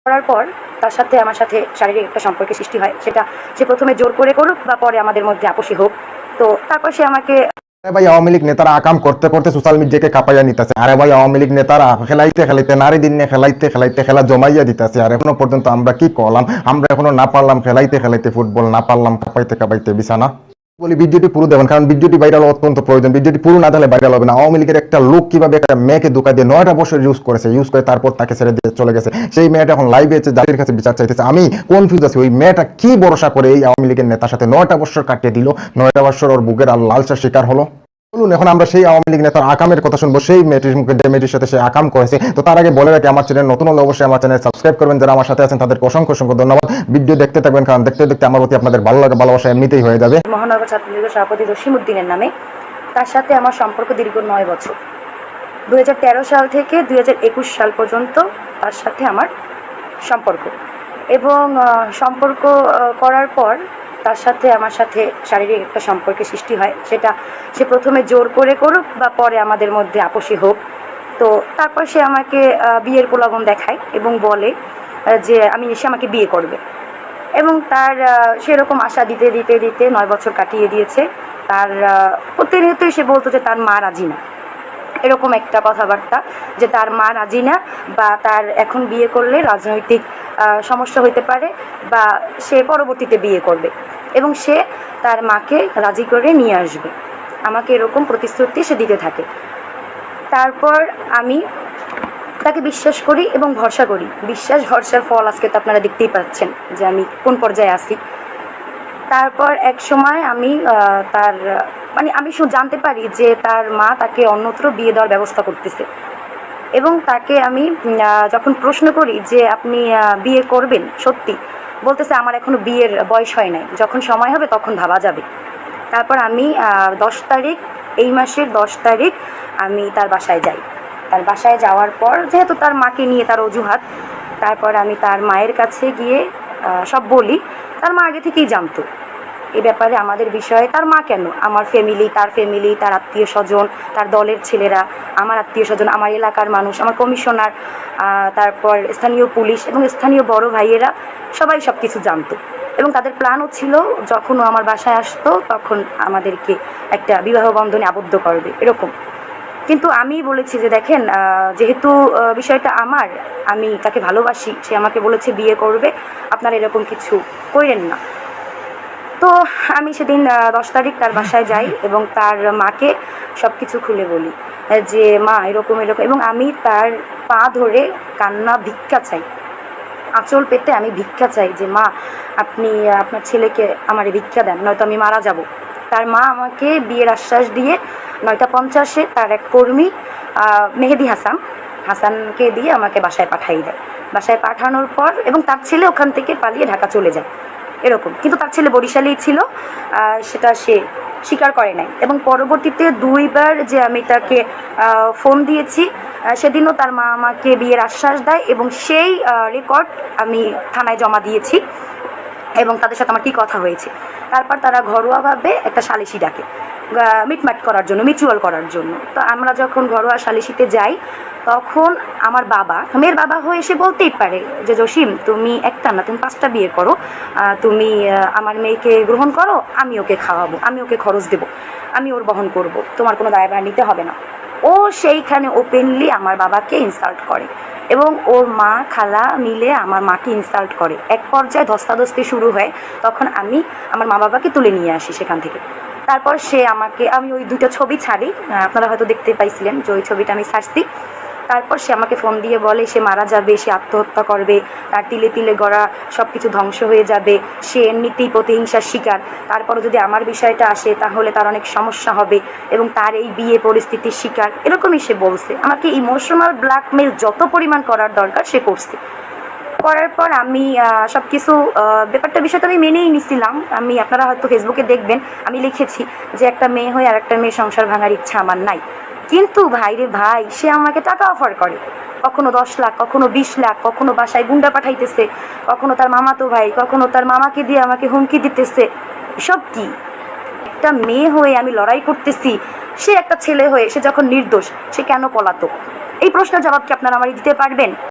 করার পর তার সাথে আমার সাথে শারীরিক একটা সম্পর্কের সৃষ্টি হয়। সেটা সে প্রথমে জোর করে করুক বা পরে আমাদের মধ্যে আপোষই হোক। তো তারপর সে আমাকে ভাই আওয়ামী লীগ নেতারা আকাম করতে করতে সোশ্যাল মিডিয়াকে কাঁপাইয়া নিতেছে। আরে ভাই আওয়ামী লীগ নেতারা খেলাইতে খেলাইতে নারী দিন নিয়ে খেলাইতে খেলাইতে খেলা জমাইয়া দিতেছে। আর এখনো পর্যন্ত আমরা কি করলাম? আমরা এখনো না পারলাম খেলাইতে খেলাইতে ফুটবল, না পারলাম কাঁপাইতে কাঁপাইতে বিছানা। বলি ভিডিওটি পুরো দেখুন, কারণ ভিডিওটি ভাইরাল অত্যন্ত প্রয়োজন। ভিডিওটি পুরো না দিলে ভাইরাল হবে না। আওয়ামী লীগের একটা লোক কিভাবে একটা মেয়েকে ধোঁকা দিয়ে 9টা বছর ইউজ করে তারপর তাকে ছেড়ে দিয়ে চলে গেছে। সেই মেয়েটা এখন লাইভে এসে জাতির কাছে বিচার চাইতেছে। আমি কনফিউজ আছি, ওই মেয়েটা কি ভরসা করে এই আওয়ামী লীগের নেতার সাথে 9টা বছর কাটিয়ে দিল, 9টা বছর ওর বুকের আর লালসার শিকার হলো। বলুন, এখন আমরা সেই আওয়ামী লীগ নেতার আকামের কথা শুনবো, সেই মেয়েটির মুখে যে মেয়েটির সাথে সে আকাম করেছে। তো তার আগে বলে রাখি, আমার চ্যানেল নতুন হলে অবশ্যই আমার চ্যানেল সাবস্ক্রাইব করবেন। যারা আমার সাথে আছেন তাদেরকে অসংখ্য অসংখ্য ধন্যবাদ। ভিডিও দেখতে থাকবেন, কারণ দেখতে দেখতে আমার প্রতি আপনাদের ভালো লাগে, ভালোবাসা এমনিতেই হয়ে যাবে। মহানগর ছাত্রলীগের সভাপতি জসিমউদ্দিনের নামে তার সাথে আমার সম্পর্ক দীর্ঘ 9 বছর। 2013 সাল থেকে 2021 সাল পর্যন্ত তার সাথে আমার সম্পর্ক, এবং সম্পর্ক করার পর তার সাথে আমার সাথে শারীরিক একটা সম্পর্কের সৃষ্টি হয়। সেটা সে প্রথমে জোর করে করুক বা পরে আমাদের মধ্যে আপোষই হোক। তো তারপর সে আমাকে বিয়ের প্রলোভন দেখায় এবং বলে যে সে আমাকে বিয়ে করবে, এবং তার সেরকম আশা দিতে দিতে দিতে 9 বছর কাটিয়ে দিয়েছে। তার প্রতিনিয়তই সে বলতো যে তার মা রাজি না, এরকম একটা কথাবার্তা, যে তার মা রাজি না, বা তার এখন বিয়ে করলে রাজনৈতিক সমস্যা হইতে পারে, বা সে পরবর্তীতে বিয়ে করবে এবং সে তার মাকে রাজি করে নিয়ে আসবে। আমাকে এরকম প্রতিশ্রুতি সে দিতে থাকে। তারপর আমি তাকে বিশ্বাস করি এবং ভরসা করি। বিশ্বাস ভরসার ফল আজকে তো আপনারা দেখতেই পাচ্ছেন যে আমি কোন পর্যায়ে আছি। তারপর এক সময় আমি তার আমি জানতে পারি যে তার মা তাকে অন্যত্র বিয়ে দেওয়ার ব্যবস্থা করতেছে, এবং তাকে আমি যখন প্রশ্ন করি যে আপনি বিয়ে করবেন সত্যি, বলতেছে আমার এখনো বিয়ের বয়স হয় নাই, যখন সময় হবে তখন ভাবা যাবে। তারপর আমি 10 তারিখ, এই মাসের 10 তারিখ আমি তার বাসায় যাই। তার বাসায় যাওয়ার পর, যেহেতু তার মাকে নিয়ে তার অজুহাত, তারপর আমি তার মায়ের কাছে গিয়ে সব বলি। তার মা আগে থেকেই জানতো এ ব্যাপারে, আমাদের বিষয়ে। তার মা কেন, আমার ফ্যামিলি, তার আত্মীয় স্বজন, তার দলের ছেলেরা, আমার আত্মীয় স্বজন, আমার এলাকার মানুষ, আমার কমিশনার, তারপর স্থানীয় পুলিশ এবং স্থানীয় বড় ভাইয়েরা সবাই সব কিছু জানতো, এবং তাদের প্ল্যানও ছিল যখন ও আমার বাসায় আসতো তখন আমাদেরকে একটা বিবাহ বন্ধনে আবদ্ধ করবে, এরকম। কিন্তু আমি বলেছি যে দেখেন, যেহেতু বিষয়টা আমার, আমি তাকে ভালোবাসি, সে আমাকে বলেছে বিয়ে করবে, আপনারা এরকম কিছু করেন না। তো আমি সেদিন 10 তারিখ তার বাসায় যাই এবং তার মাকে সব কিছু খুলে বলি যে মা এরকম এরকম, এবং আমি তার পা ধরে কান্না ভিক্ষা চাই, আঁচল পেতে আমি ভিক্ষা চাই যে মা আপনি আপনার ছেলেকে আমারে ভিক্ষা দেন, নয়তো আমি মারা যাব। তার মা আমাকে বিয়ের আশ্বাস দিয়ে 9:50-এ তার এক কর্মী মেহেদি হাসানকে দিয়ে আমাকে বাসায় পাঠিয়ে দেয়। বাসায় পাঠানোর পর, এবং তার ছেলে ওখান থেকে পালিয়ে ঢাকা চলে যায়, এরকম। কিন্তু তার ছেলে বরিশালেই ছিল, সেটা সে স্বীকার করে নাই। এবং পরবর্তীতে 2বার যে আমি তাকে ফোন দিয়েছি, সেদিনও তার মা আমাকে বিয়ের আশ্বাস দেয়, এবং সেই রেকর্ড আমি থানায় জমা দিয়েছি, এবং তাদের সাথে আমার কী কথা হয়েছে। তারপর তারা ঘরোয়াভাবে একটা সালিশি ডাকে মিটমাট করার জন্য, মিউচুয়াল করার জন্য। তো আমরা যখন ঘরোয়া সালিশিতে যাই, তখন আমার বাবা, মেয়ের বাবা হয়ে এসে বলতেই পারে যে জসিম তুমি একটা না, তুমি 5টা বিয়ে করো, তুমি আমার মেয়েকে গ্রহণ করো, আমি ওকে খাওয়াবো, আমি ওকে খরচ দেবো, আমি ওর বহন করব, তোমার কোনো দায়ভার নিতে হবে না। ও সেইখানে ওপেনলি আমার বাবাকে ইনসাল্ট করে, এবং ওর মা খালা মিলে আমার মাকে ইনসাল্ট করে। এক পর্যায়ে ধস্তাধস্তি শুরু হয়, তখন আমি আমার মা বাবাকে তুলে নিয়ে আসি সেখান থেকে। তারপর সে আমি ওই 2টা ছবি ছাড়ি, আপনারা হয়তো দেখতে পাইছিলেন যে ওই ছবিটা আমি ছাড়ছি। তারপর সে আমাকে ফোন দিয়ে বলে সে মারা যাবে, সে আত্মহত্যা করবে, তার তিলে তিলে গড়া সব কিছু ধ্বংস হয়ে যাবে, সে এমনিতেই প্রতিহিংসার শিকার, তারপরও যদি আমার বিষয়টা আসে তাহলে তার অনেক সমস্যা হবে, এবং তার এই বিয়ে পরিস্থিতির শিকার, এরকমই সে বলছে। আমাকে ইমোশনাল ব্ল্যাকমেল যত পরিমাণ করার দরকার সে করছে। করার পর আমি সব কিছু বিষয়টা আমি মেনেই নিছিলাম। আপনারা হয়তো ফেসবুকে দেখবেন আমি লিখেছি যে একটা মেয়ে হয়ে আর একটা মেয়ে সংসার ভাঙার ইচ্ছা আমার নাই। কিন্তু ভাইরে ভাই, সে আমাকে টাকা অফার করে, কখনো 10 লাখ, কখনো 20 লাখ, কখনো বাসায় গুন্ডা পাঠাইতেছে, কখনো তার মামাতো ভাই, কখনো তার মামাকে দিয়ে আমাকে হুমকি দিতেছে। এসব কি? একটা মেয়ে হয়ে আমি লড়াই করতেছি, সে একটা ছেলে হয়ে সে যখন নির্দোষ, সে কেন পলাতক? এই প্রশ্নের জবাব কি আপনারা আমাকে দিতে পারবেন?